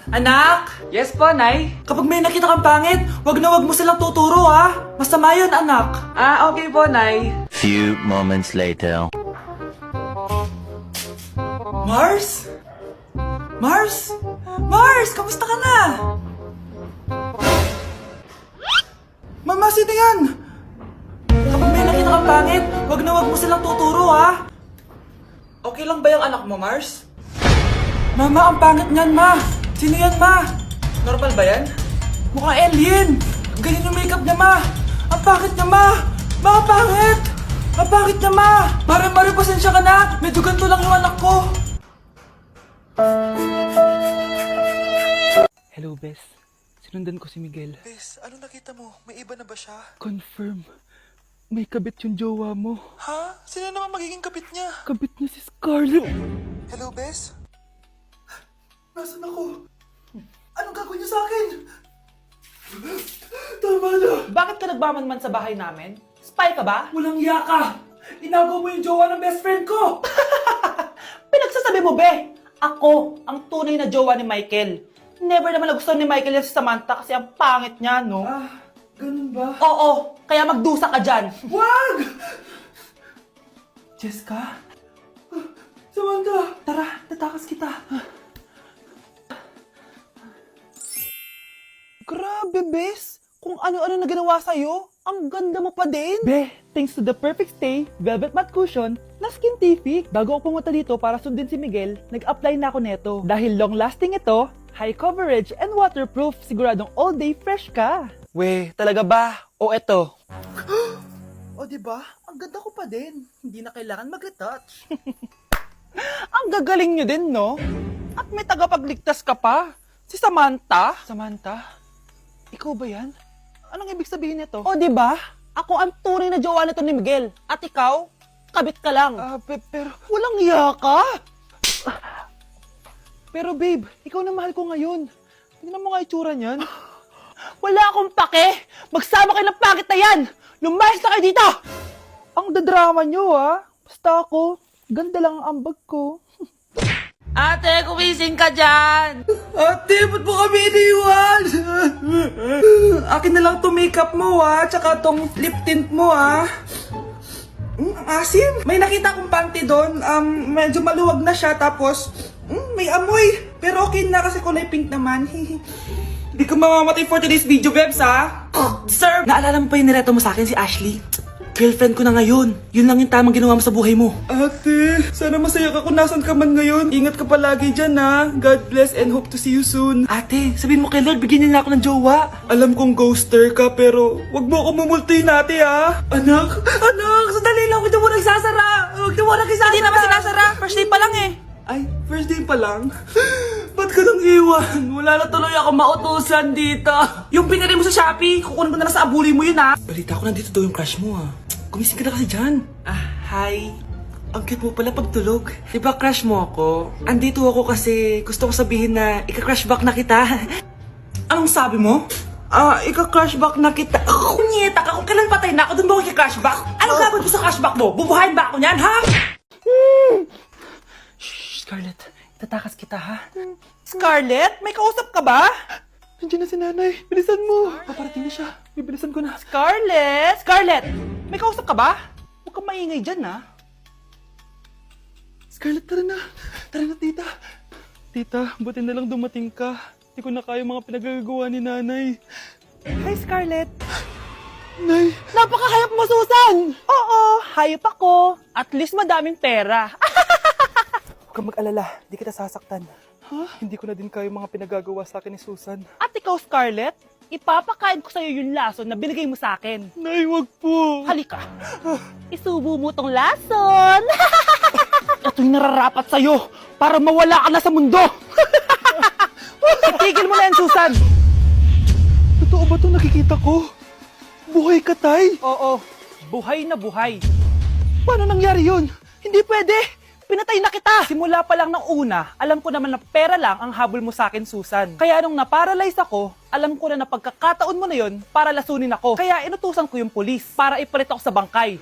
Anak! Yes po, Nay. Kapag may nakita kang pangit, wag na wag mo silang tuturo ha. Masama yun, anak. Okay po, Nay. Few moments later. Mars? Mars? Mars, kamusta ka na? Mama, sino yan? Kapag may nakita kang pangit, wag na wag mo silang tuturo ha. Okay lang ba yung anak mo, Mars? Mama, ang pangit niyan, ma. Sino yan, ma? Normal ba yan? Mukhang alien. Ganyan yung makeup niya, ma. Ang pangit niya, ma. Ma, ang pangit. Ang pangit niya, ma. Mare, pasensya ka na. Medyo ganito lang yung anak ko. Hello, Bes. Sinundan ko si Miguel. Bes, ano nakita mo? May iba na ba siya? Confirm. May kabit yung jowa mo. Ha? Sino naman magiging kapit niya? Kabit niya si Scarlett. Hello, Bes? Nasaan ako? Anong gagawin niyo sa akin? Tama na! Bakit ka nagmamanman sa bahay namin? Spy ka ba? Walang yaka! Inago mo yung jowa ng best friend ko! Pinagsasabi mo, be? Ako, ang tunay na jowa ni Michael. Never naman nagustuhan ni Michael yan si Samantha kasi ang pangit niya, no? Ganun ba? Oo, kaya magdusa ka dyan. Wag! Jessica? Samantha! Tara, tatakas kita. Grabe, bes. Kung ano-ano na ginawa sa'yo, ang ganda mo pa din. Be, thanks to the perfect stay, velvet matte cushion, na Skintific. Bago ako pumunta dito para sundin si Miguel, nag-apply na ako neto. Dahil long-lasting ito, high coverage and waterproof, siguradong all day fresh ka. We, talaga ba? O eto? O diba? Ang ganda ko pa din. Hindi na kailangan mag-retouch. Ang gagaling nyo din, no? At may tagapagligtas ka pa. Si Samantha. Samantha, ikaw ba yan? Anong ibig sabihin nito? O, di ba? Ako ang tunay na jowa nito ni Miguel. At ikaw, kabit ka lang. Pero, Walang iya ka. pero babe, ikaw na mahal ko ngayon. Tingnan mo nga itsura niyan. Wala akong pake. Magsama kayo ng pangit na yan. Lumayas na kayo dito. Ang dadrama nyo, ha? Basta ako, ganda lang ang ambag ko. Ate, kumising ka dyan. Ate, ba't mo kami iniwan? Akin na lang to makeup mo ha, tsaka tong lip tint mo ha. Ang asim. May nakita akong panty doon, medyo maluwag na siya, tapos may amoy. Pero okay na kasi kulay pink naman. Hindi ka mamamatay for today's video, Bebs ha? Sir! Naalala mo pa yung nireto mo sa akin si Ashley? Girlfriend ko na ngayon. Yun lang yung tamang ginawa mo sa buhay mo. Ate, sana masaya ka kung nasan ka man ngayon. Ingat ka palagi dyan ha. God bless and hope to see you soon. Ate, sabihin mo kay Lord, bigyan niya na ako ng jowa. Alam kong ghoster ka pero wag mo ako mumultuin ate ha. Anak, sandali lang. Huwag mo nagsasara. Huwag mo nagsasara. Hindi naman sinasara. First day pa lang eh. Ay, first day pa lang? Ba't ka nang iwan? Wala na tuloy ako mautusan dito. Yung pinili mo sa Shopee, kukunin ko na lang sa abuli mo yun ha. Balita ko nandito daw yung crush mo ha. Gumising ka na kasi dyan. Hi. Ang cute mo pala pagtulog. Diba crush mo ako? Andito ako kasi gusto ko sabihin na ika-crush back na kita. Anong sabi mo? Ika-crush back na kita. Kunyeta ka, kung kailan patay na ako, doon ba ako ika-crush back? Anong gagawin ko sa crush back mo? Bubuhayin ba ako niyan, ha? Shh, Scarlett, itatakas kita, ha? Scarlett, may kausap ka ba? Nandiyan na si nanay. Bilisan mo. Paparating na siya. Bibilisan ko na. Scarlett! Scarlett! May kausap ka ba? Huwag kang maingay dyan, ha? Scarlett, tara na. Tara na, tita. Tita, buti na lang dumating ka. Hindi ko na kaya mga pinagagawa ni nanay. Hi, Scarlett. Nay, Napakahayap mo, Susan! Oo, hayop ako. At least madaming pera. huwag kang mag-alala. Hindi kita sasaktan. Hindi ko na din kaya mga pinagagawa sa akin ni Susan. At ikaw, Scarlett, ipapakain ko sa'yo yung lason na binigay mo sa akin. Nay, wag po. Halika. Isubo mo tong lason. Ito'y nararapat sa'yo para mawala ka na sa mundo. Itigil mo na yan, Susan. Totoo ba ito nakikita ko? Buhay ka, Tay. Oo, buhay na buhay. Paano nangyari yun? Hindi pwede. Pinatay na kita! Simula pa lang ng una, alam ko naman na pera lang ang habol mo sa akin, Susan. Kaya nung naparalyze ako, alam ko na pagkakataon mo na yon para lasunin ako. Kaya inutusan ko yung pulis para ipalit ako sa bangkay.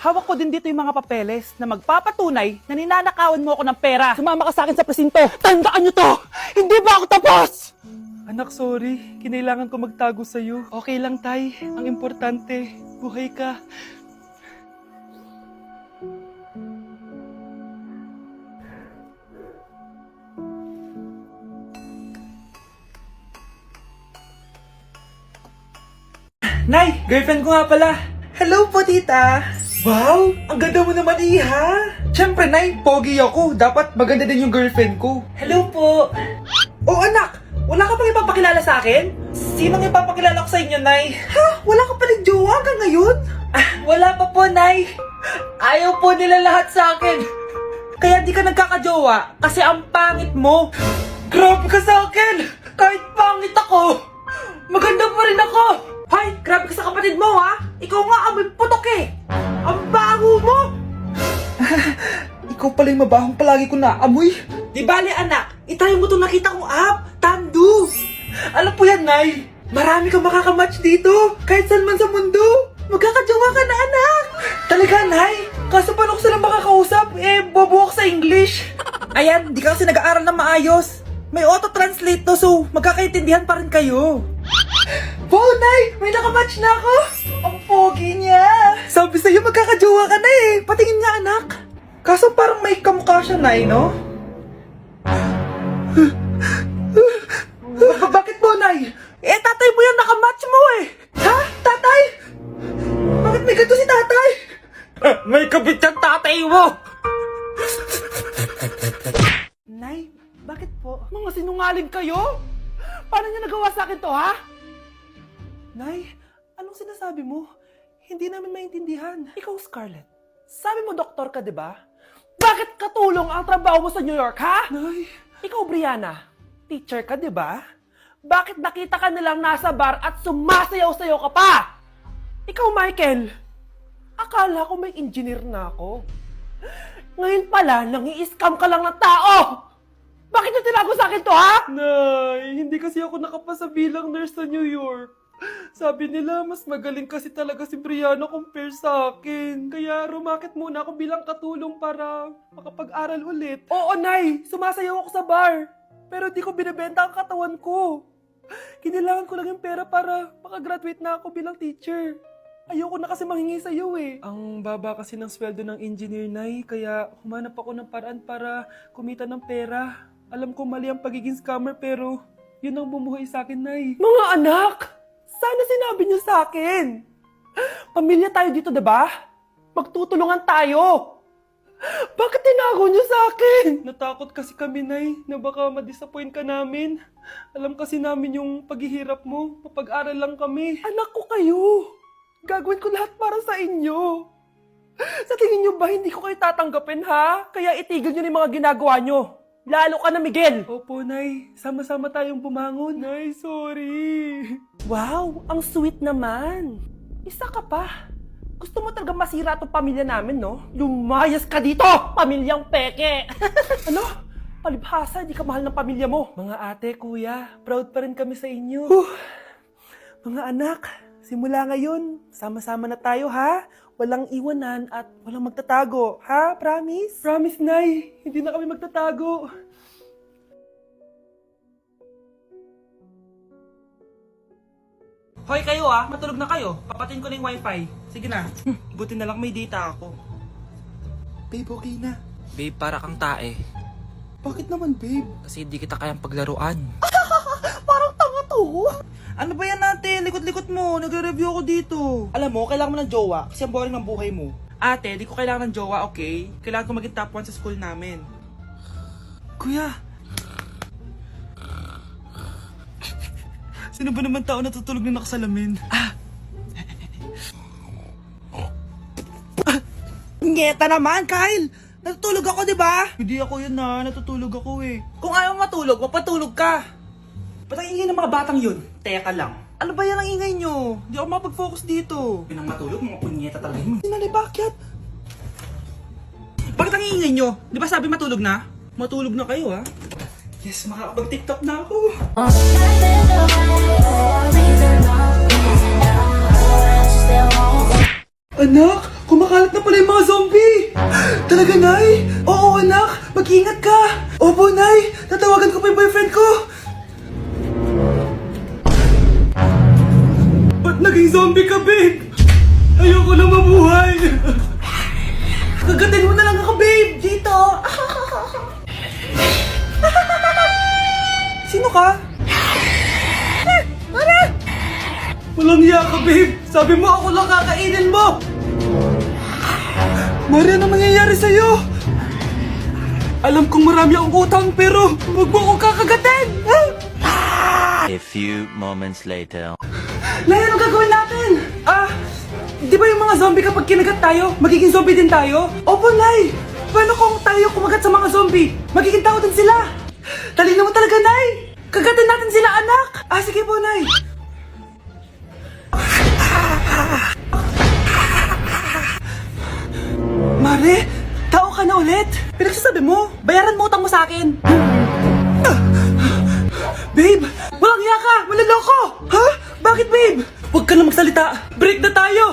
Hawak ko din dito yung mga papeles na magpapatunay na ninanakawan mo ako ng pera. Sumama ka sa akin sa presinto. Tandaan nyo to! Hindi ba ako tapos? Anak, sorry. Kinailangan ko magtago sa'yo. Okay lang, Tay. Ang importante, buhay ka. Nay, girlfriend ko nga pala. Hello po, tita. Wow, ang ganda mo naman, Iha. Siyempre, Nay, pogi ako. Dapat maganda din yung girlfriend ko. Hello po. Oh, anak, wala ka pang ipapakilala sa akin? Sinong ipapakilala ko sa inyo, Nay? Ha? Wala ka palang jowa hanggang ngayon? Wala pa po, Nay. Ayaw po nila lahat sa akin. Kaya di ka nagkakajowa kasi ang pangit mo. Grabe ka sa akin! Kahit pangit ako, maganda pa rin ako! Hay, grabe ka sa kapatid mo, ha? Ikaw nga amoy putok eh! Ang baho mo! Ikaw pala yung mabahong palagi ko na amoy. Di bale, anak, itry mo itong nakita kong app, Tandu. Alam po yan, Nay. Marami kang makakamatch dito, kahit saan man sa mundo. Magkakajowa ka na, anak. Talaga, Nay? Kaso paano ko sila makakausap? Bobo ako sa English. Ayan, di ka kasi nag-aaral na maayos. May auto-translate to, so magkakaintindihan pa rin kayo. Wow, Nay! May nakamatch na ako! Ang pogi niya! Sabi sa'yo, magkakajowa ka na eh! Patingin nga, anak! Kaso parang may kamukha siya, Nay, no? Bakit mo, Nay? Tatay mo yan, nakamatch mo eh! Ha? Tatay? Bakit may ganito si tatay? May kabit yung tatay mo! Nay, bakit po? Mga sinungaling kayo? Paano niya nagawa sa akin to, ha? Nay, anong sinasabi mo? Hindi namin maintindihan. Ikaw, Scarlett, sabi mo doktor ka, di ba? Bakit katulong ang trabaho mo sa New York, ha? Nay... Ikaw, Brianna, teacher ka, di ba? Bakit nakita ka nilang nasa bar at sumasayaw-sayaw ka pa? Ikaw, Michael, akala ko may engineer na ako. Ngayon pala, nangi-scam ka lang ng tao! Bakit niyo tinago sa akin to, ha? Nay, hindi kasi ako nakapasa bilang nurse sa New York. Sabi nila, mas magaling kasi talaga si Brianna compare sa akin. Kaya rumakit muna ako bilang katulong para makapag-aral ulit. Oo, Nay, sumasayaw ako sa bar. Pero di ko binibenta ang katawan ko. Kailangan ko lang yung pera para makagraduate na ako bilang teacher. Ayoko na kasi manghingi sa iyo eh. Ang baba kasi ng sweldo ng engineer, Nay, kaya humanap ako ng paraan para kumita ng pera. Alam ko mali ang pagiging scammer pero yun ang bumuhay sa akin, Nay. Mga anak! Sana sinabi niyo sa akin. Pamilya tayo dito, diba? Magtutulungan tayo. Bakit tinago niyo sa akin? Natakot kasi kami, Nay, na baka ma-disappoint ka namin. Alam kasi namin yung paghihirap mo. Mapag-aral lang kami. Anak ko kayo. Gagawin ko lahat para sa inyo. Sa tingin niyo ba hindi ko kayo tatanggapin, ha? Kaya itigil niyo na yung mga ginagawa niyo. Lalo ka na, Miguel. Opo, Nay. Sama-sama tayong bumangon. Nay, sorry. Wow, ang sweet naman. Isa ka pa. Gusto mo talaga masira itong pamilya namin, no? Lumayas ka dito, pamilyang peke. Ano? Palibhasa, di ka mahal ng pamilya mo. Mga ate, kuya, proud pa rin kami sa inyo. Mga anak, simula ngayon, sama-sama na tayo, ha? Walang iwanan at walang magtatago, ha? Promise? Promise, Nay. Hindi na kami magtatago. Hoy kayo matulog na kayo. Papatin ko na yung wifi. Sige na. Buti na lang may data ako. Babe, okay na. Babe, para kang tae. Bakit naman, babe? Kasi hindi kita kayang paglaruan. Parang tanga to. Ano ba yan ate? Likot-likot mo. Nagre-review ako dito. Alam mo, kailangan mo ng jowa kasi ang boring ng buhay mo. Ate, di ko kailangan ng jowa, okay? Kailangan ko maging top 1 sa school namin. Kuya! Sino ba naman tao natutulog na nakasalamin? Ngeta naman, Kyle! Natutulog ako, di ba? Hindi ako yun natutulog ako eh. Kung ayaw matulog, mapatulog ka! Ba't ang ingay ng mga batang yun? Teka lang. Ano ba yan ang ingay nyo? Hindi ako makapag-focus dito. Yun ang matulog, mga punyeta talaga yun. Sinali, bakit? Bakit ang ingay nyo? Di ba sabi matulog na? Matulog na kayo, ha? Yes, makakapag-tiktok na ako. Anak, kumakain Kumakalat na pala yung mga zombie! Talaga, Nay? Oo, anak! Mag-ingat ka! Opo, Nay! Tatawagan ko pa yung boyfriend ko! Ba't naging zombie ka, babe? Ayoko na mabuhay! Kagatin mo na lang ako, babe! Dito! Sino ka? Walang hiya ka, babe! Sabi mo ako lang kakainin mo! Mari, ano mangyayari sa'yo? Alam kong marami akong utang pero huwag mo akong kakagatin! A few moments later. Nay, ano gagawin natin? Di ba yung mga zombie kapag kinagat tayo, magiging zombie din tayo? Opo, Nay! Paano kung tayo kumagat sa mga zombie? Magiging tao din sila! Talino mo talaga, Nay! Kagatin natin sila, anak! Sige po, Nay! Mare, tao ka na ulit? Pinagsasabi mo, bayaran mo utang mo sa akin. Babe, walang hiya ka! Maloloko! Ha? Bakit, babe? Huwag ka na magsalita! Break na tayo!